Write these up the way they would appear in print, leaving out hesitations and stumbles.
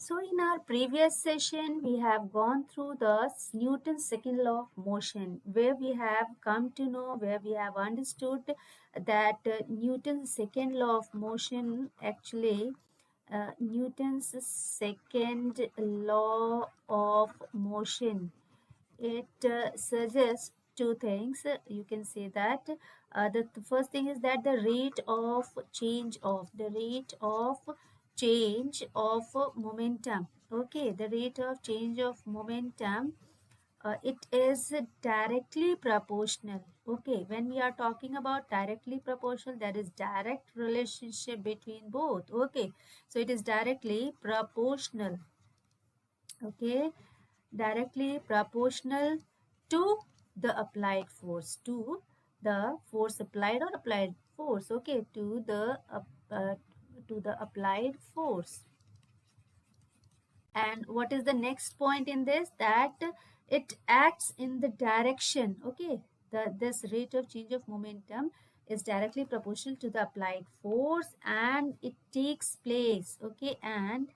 So in our previous session, we have gone through the Newton's second law of motion, where we have come to know, where we have understood that Newton's second law of motion actually, Newton's second law of motion, it suggests two things. You can say that the first thing is that the rate of change of momentum. Okay, the rate of change of momentum, it is directly proportional. Okay, when we are talking about directly proportional, there is direct relationship between both. Okay, so it is directly proportional. Okay, directly proportional to the applied force, to the force applied or applied force. Okay, uh, to the applied force. And what is the next point in this? That it acts in the direction. Okay, this rate of change of momentum is directly proportional to the applied force, and it takes place. Okay, and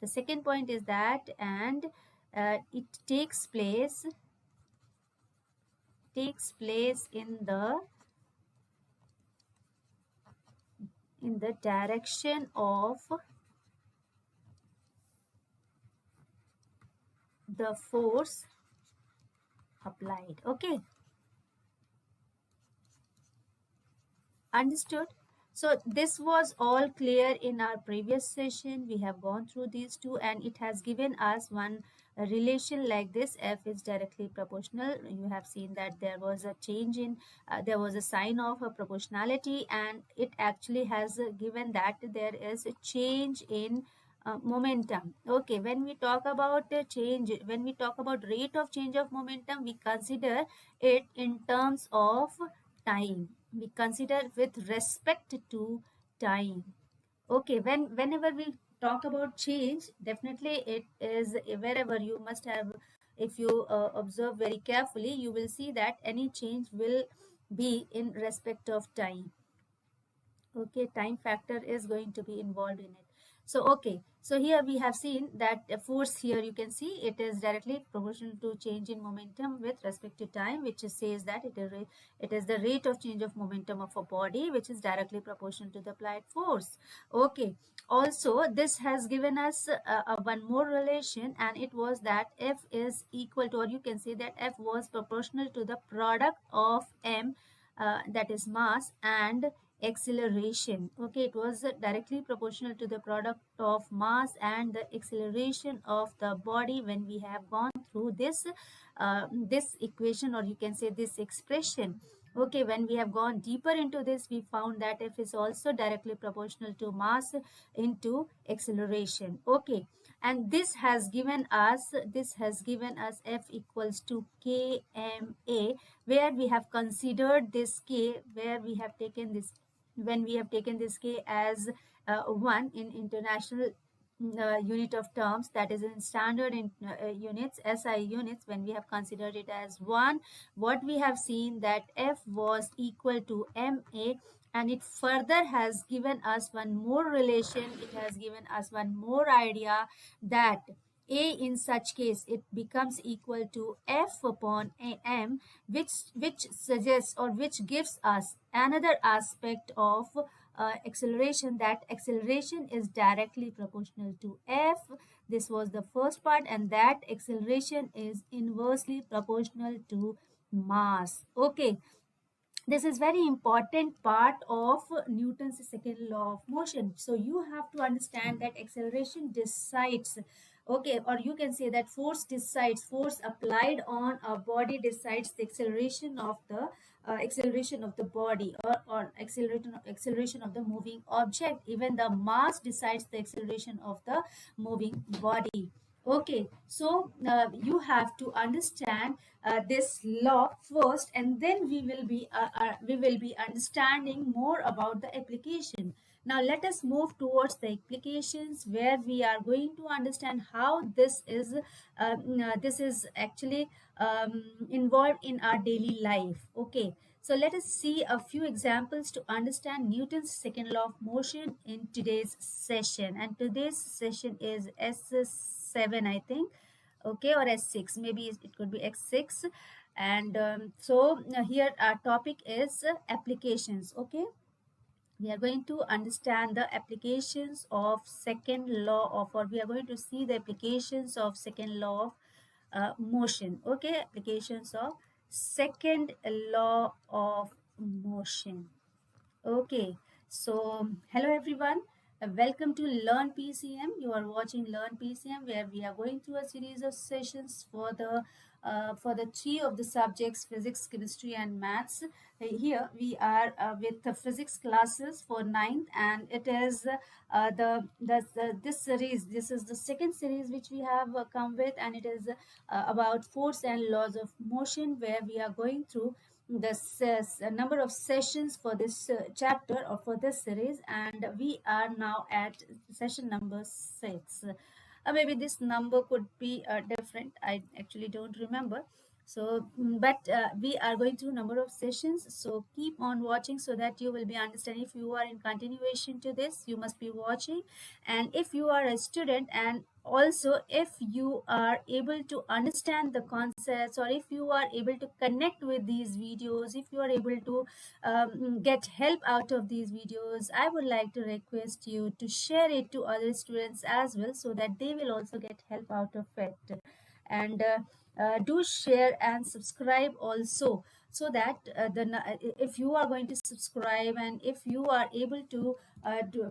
the second point is that, and it takes place in the direction of the force applied. Okay, understood. So this was all clear in our previous session. We have gone through these two, and it has given us one relation like this. F is directly proportional. You have seen that there was a change in, there was a sign of a proportionality, and it actually has given that there is a change in momentum. Okay, when we talk about change, when we talk about rate of change of momentum, we consider it in terms of time. We consider with respect to time. Okay, whenever we talk about change, definitely it is wherever you must have, if you observe very carefully, you will see that any change will be in respect of time. Okay, time factor is going to be involved in it. So okay, so here we have seen that force, here you can see it is directly proportional to change in momentum with respect to time, which says that it is the rate of change of momentum of a body, which is directly proportional to the applied force. Okay, also this has given us one more relation, and it was that F is equal to, or you can say that F was proportional to the product of M, that is mass, and acceleration. Okay, it was directly proportional to the product of mass and the acceleration of the body. When we have gone through this equation, or you can say this expression, okay, when we have gone deeper into this, we found that F is also directly proportional to mass into acceleration. Okay, and this has given us F equals to kma, where we have considered this k, where we have taken this, when we have taken this k as 1 in international unit of terms, that is in standard in units, SI units. When we have considered it as 1, what we have seen that F was equal to ma, and it further has given us one more relation, it has given us one more idea, that a in such case it becomes equal to F upon am, which suggests, or which gives us another aspect of acceleration, that acceleration is directly proportional to F. This was the first part, and that acceleration is inversely proportional to mass. Okay, this is very important part of Newton's second law of motion. So you have to understand that acceleration decides, okay, or you can say that force decides, force applied on a body decides the acceleration of the body, or acceleration of the moving object. Even the mass decides the acceleration of the moving body. Okay, so you have to understand this law first, and then we will be understanding more about the application. Now let us move towards the applications, where we are going to understand how this is actually involved in our daily life. Okay, So let us see a few examples to understand Newton's second law of motion in today's session. And today's session is S7, I think, okay, or S6. Maybe it could be X6. And here our topic is applications, okay. We are going to understand the applications of second law of, or we are going to see the applications of second law of motion, okay, applications of second law of motion. Okay, so hello everyone. Welcome to Learn PCM. You are watching Learn PCM, where we are going through a series of sessions for the three of the subjects physics, chemistry, and maths. Here we are with the physics classes for ninth, and it is this series. This is the second series which we have come with, and it is about force and laws of motion, where we are going through the number of sessions for this chapter or for this series, and we are now at session number 6. Maybe this number could be different, I actually don't remember. So but we are going through number of sessions, so keep on watching so that you will be understanding. If you are in continuation to this, you must be watching. And if you are a student, and also if you are able to understand the concepts, or if you are able to connect with these videos, if you are able to get help out of these videos, I would like to request you to share it to other students as well, so that they will also get help out of it. And do share and subscribe also, so that if you are going to subscribe, and if you are able to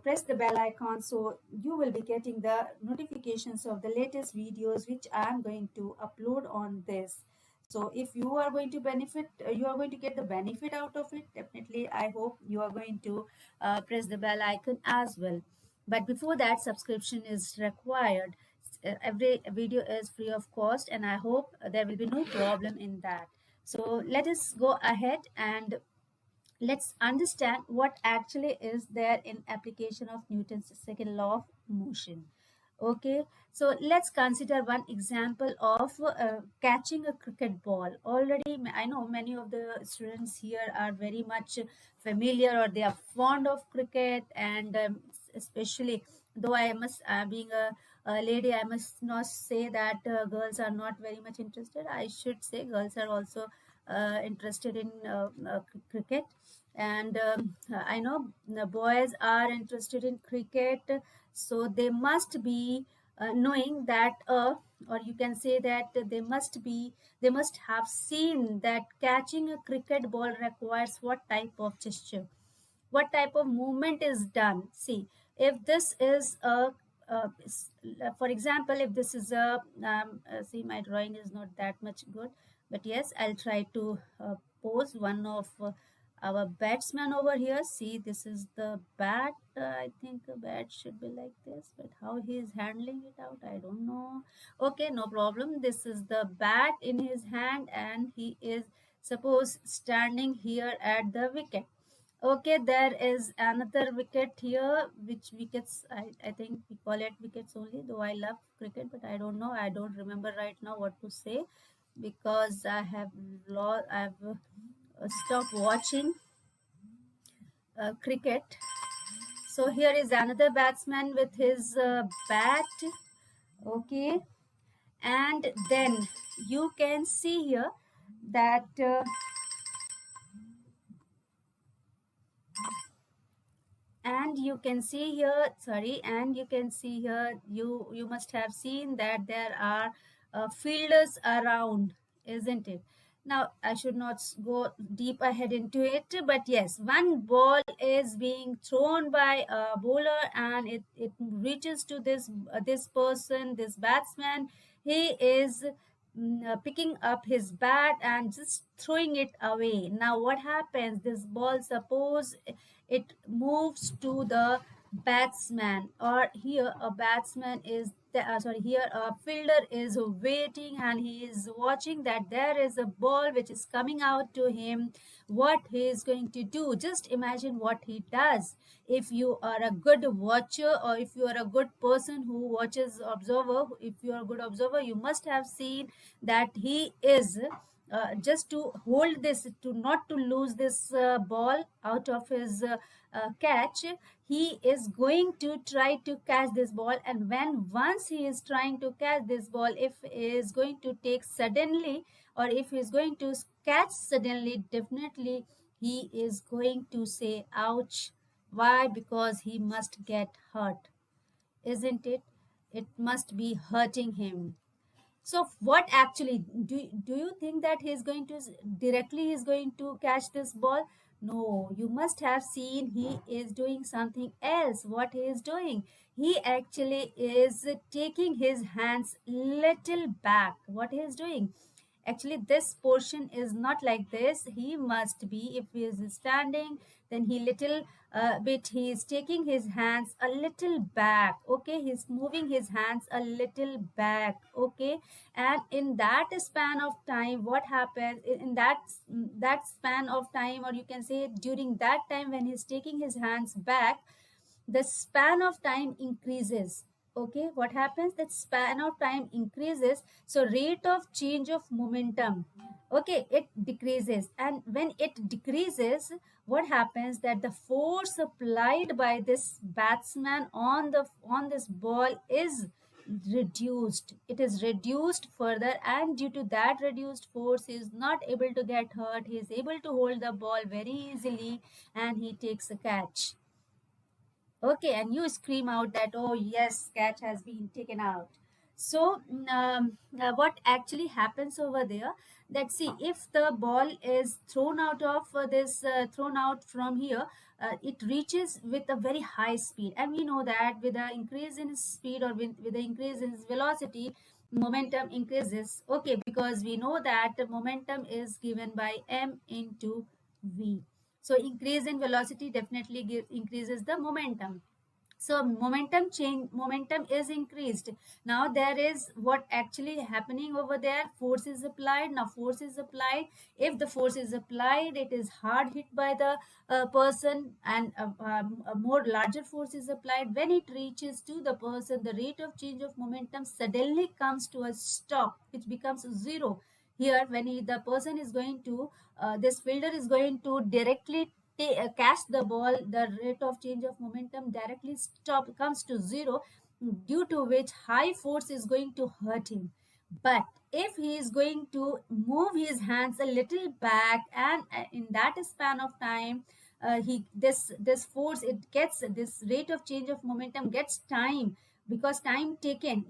press the bell icon, so you will be getting the notifications of the latest videos which I am going to upload on this. So if you are going to benefit, you are going to get the benefit out of it, definitely I hope you are going to press the bell icon as well. But before that, subscription is required. Every video is free of cost, and I hope there will be no problem in that. So let us go ahead and let's understand what actually is there in application of Newton's second law of motion. Okay, so let's consider one example of catching a cricket ball. Already I know many of the students here are very much familiar, or they are fond of cricket. And especially, though I must being a lady, I must not say that girls are not very much interested. I should say girls are also interested in cricket. And I know the boys are interested in cricket, so they must be knowing that or you can say that they must have seen that catching a cricket ball requires what type of gesture, what type of movement is done. See, if this is a for example, if this is a see, my drawing is not that much good, but yes, I'll try to pose one of our batsman over here. See, this is the bat. I think a bat should be like this, but how he is handling it out, I don't know. Okay, no problem. This is the bat in his hand, and he is suppose standing here at the wicket. Okay, there is another wicket here, which wickets, I think we call it wickets only, though I love cricket, but I don't know, I don't remember right now what to say, because I've stopped watching cricket. So here is another batsman with his bat. Okay, and then you can see here that and you can see here, sorry, and you can see here, you must have seen that there are fielders around, isn't it? Now I should not go deep ahead into it, but yes, one ball is being thrown by a bowler, and it reaches to this person, this batsman. He is picking up his bat and just throwing it away. Now what happens, this ball, suppose it moves to the batsman, or here a batsman is sorry, here a fielder is waiting, and he is watching that there is a ball which is coming out to him. What he is going to do, just imagine what he does. If you are a good watcher, or if you are a good person who watches, observer, if you are a good observer, you must have seen that he is just to hold this, to not to lose this ball out of his catch. He is going to try to catch this ball, and when once he is trying to catch this ball, if he is going to take suddenly, or if he is going to catch suddenly, definitely he is going to say ouch. Why? Because he must get hurt, isn't it? It must be hurting him. So what actually do you think that he's going to directly he's going to catch this ball? No, you must have seen he is doing something else. What he is doing? He actually is taking his hands little back. What he is doing? Actually, this portion is not like this. He must be, if he is standing, then he little bit, he is taking his hands a little back. Okay, he's moving his hands a little back. Okay, and in that span of time, what happens in that span of time, or you can say during that time when he's taking his hands back, the span of time increases. Okay, what happens? That span of time increases, so rate of change of momentum, okay, it decreases. And when it decreases, what happens? That the force applied by this batsman on this ball is reduced. It is reduced further, and due to that reduced force, he is not able to get hurt. He is able to hold the ball very easily, and he takes a catch. Okay, and you scream out that, oh yes, catch has been taken out. So what actually happens over there, that see, if the ball is thrown out of thrown out from here, it reaches with a very high speed, and we know that with the increase in speed, or with the increase in velocity, momentum increases. Okay, because we know that the momentum is given by m into v. So increase in velocity definitely increases the momentum. So momentum is increased. Now there is what actually happening over there. Force is applied. Now force is applied. If the force is applied, it is hard hit by the person, and a more larger force is applied. When it reaches to the person, the rate of change of momentum suddenly comes to a stop, which becomes zero. Here, when the person is going to, this fielder is going to directly catch the ball, the rate of change of momentum directly stop comes to zero, due to which high force is going to hurt him. But if he is going to move his hands a little back, and in that span of time, he this force, it gets, this rate of change of momentum gets time, because time taken,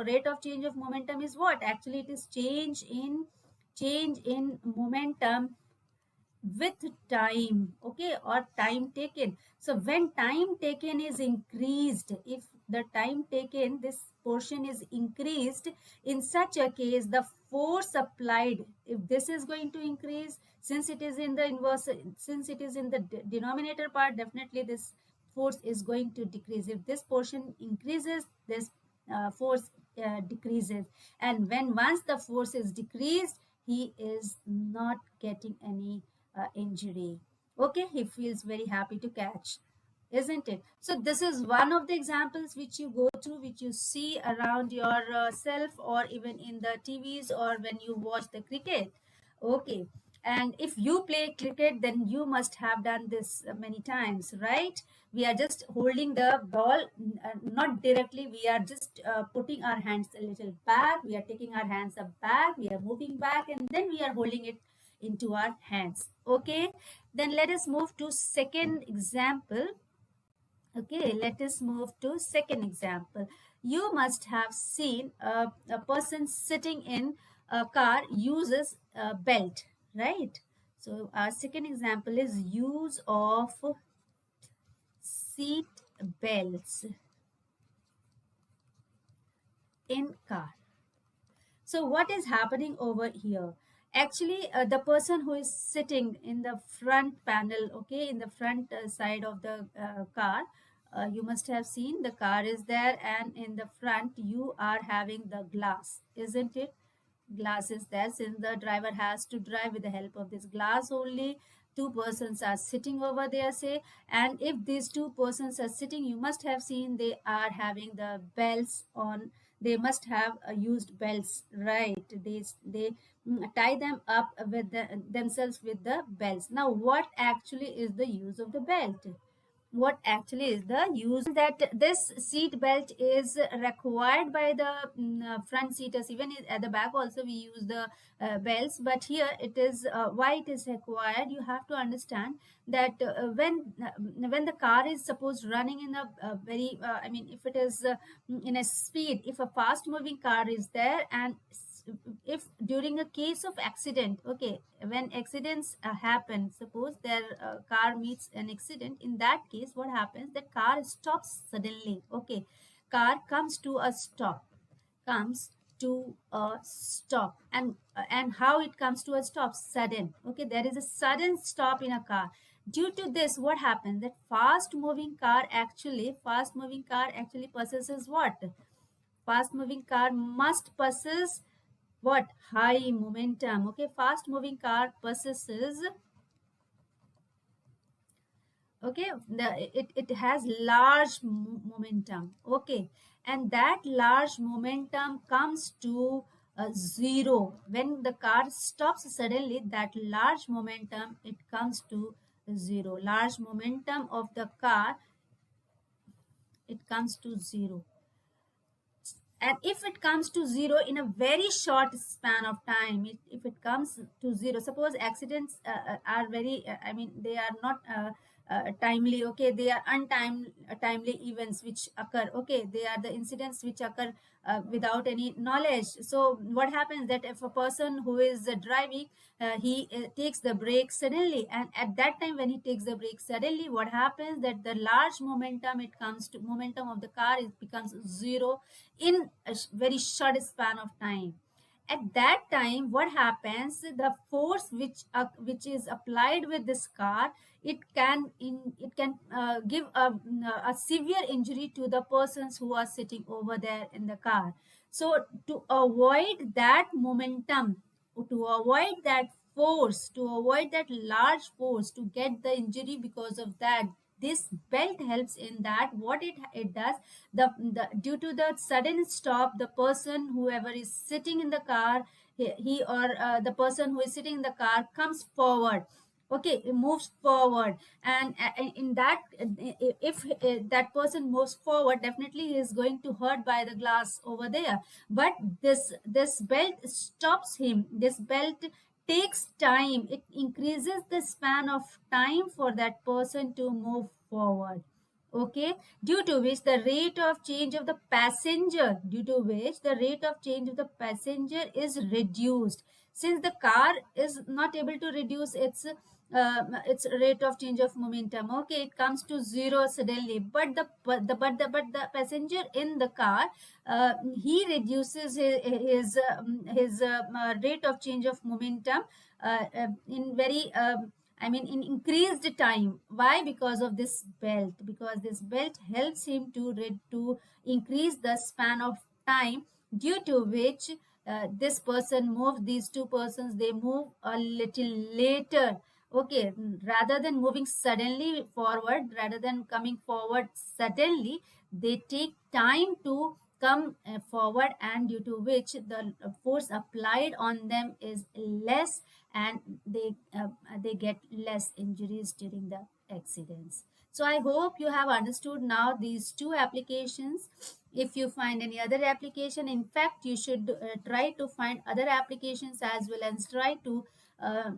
rate of change of momentum is what? Actually, it is change in momentum with time. Okay, or time taken. So when time taken is increased, if the time taken, this portion is increased, in such a case, the force applied, if this is going to increase, since it is in the inverse, since it is in the denominator part, definitely this force is going to decrease. If this portion increases, this force decreases. And when once the force is decreased, he is not getting any injury. Okay, he feels very happy to catch, isn't it? So this is one of the examples which you go through, which you see around yourself, or even in the TVs, or when you watch the cricket. Okay, and if you play cricket, then you must have done this many times, right? We are just holding the ball, not directly, we are just putting our hands a little back, we are taking our hands up back, we are moving back, and then we are holding it into our hands. Okay, then let us move to second example. Okay, let us move to second example. You must have seen a person sitting in a car uses a belt, right? So our second example is use of seat belts in car. So what is happening over here? Actually, the person who is sitting in the front panel, okay, in the front side of the car, you must have seen the car is there, and in the front you are having the glass, isn't it? Glass is there, since the driver has to drive with the help of this glass only two persons are sitting over there, say, and if these two persons are sitting, you must have seen they are having the belts on. They must have used belts, right? They tie them up with themselves with the belts. Now what actually is the use of the belt? What actually is the use that this seat belt is required by the front seaters? Even at the back also we use the belts, but here it is why it is required. You have to understand that when the car is supposed running in a very I mean, if it is in a speed, if a fast moving car is there, and if during a case of accident, okay, when accidents happen, suppose their car meets an accident, in that case what happens, that car stops suddenly, okay, car comes to a stop, comes to a stop. And how it comes to a stop? Sudden, okay, there is a sudden stop in a car. Due to this, what happens, that fast moving car actually possesses what? Fast moving car must possess what? High momentum. Okay, fast moving car possesses, okay, it has large momentum, okay, and that large momentum comes to zero when the car stops suddenly. That large momentum, it comes to zero. Large momentum of the car, it comes to zero. And if it comes to zero in a very short span of time, if it comes to zero, suppose accidents are very I mean, they are not timely, okay, they are untimely events which occur, okay, they are the incidents which occur without any knowledge. So what happens, that if a person who is driving, he takes the brake suddenly, and at that time when he takes the brake suddenly, what happens, that the large momentum, it comes to momentum of the car, it becomes zero in a very short span of time. At that time, what happens, the force which is applied with this car, it can give a severe injury to the persons who are sitting over there in the car. So to avoid that momentum, to avoid that force, to avoid that large force to get the injury because of that, this belt helps in that. What it does, the due to the sudden stop, the person whoever is sitting in the car, he or the person who is sitting in the car comes forward, okay, it moves forward. And in that, if that person moves forward, definitely he is going to hurt by the glass over there. But this belt stops him. This belt takes time, it increases the span of time for that person to move forward, okay, due to which the rate of change of the passenger, due to which the rate of change of the passenger is reduced. Since the car is not able to reduce its rate of change of momentum, okay, it comes to zero suddenly, but the passenger in the car, he reduces his rate of change of momentum in very I mean, in increased time. Why? Because of this belt. Because this belt helps him to increase the span of time, due to which this person moves. These two persons, they move a little later. Okay, rather than moving suddenly forward, rather than coming forward suddenly, they take time to come forward, and due to which the force applied on them is less, and they get less injuries during the accidents. So I hope you have understood now these two applications. If you find any other application, in fact you should try to find other applications as well, and uh,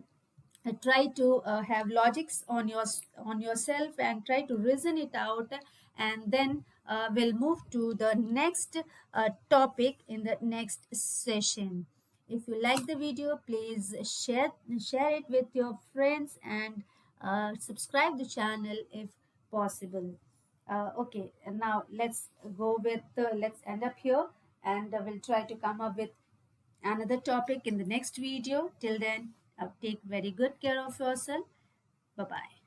try to have logics on yourself, and try to reason it out. And then we'll move to the next topic in the next session. If you like the video, please share it with your friends, and subscribe the channel if possible. Okay, and now let's go with let's end up here, and we'll try to come up with another topic in the next video. Till then, take very good care of yourself. Bye bye.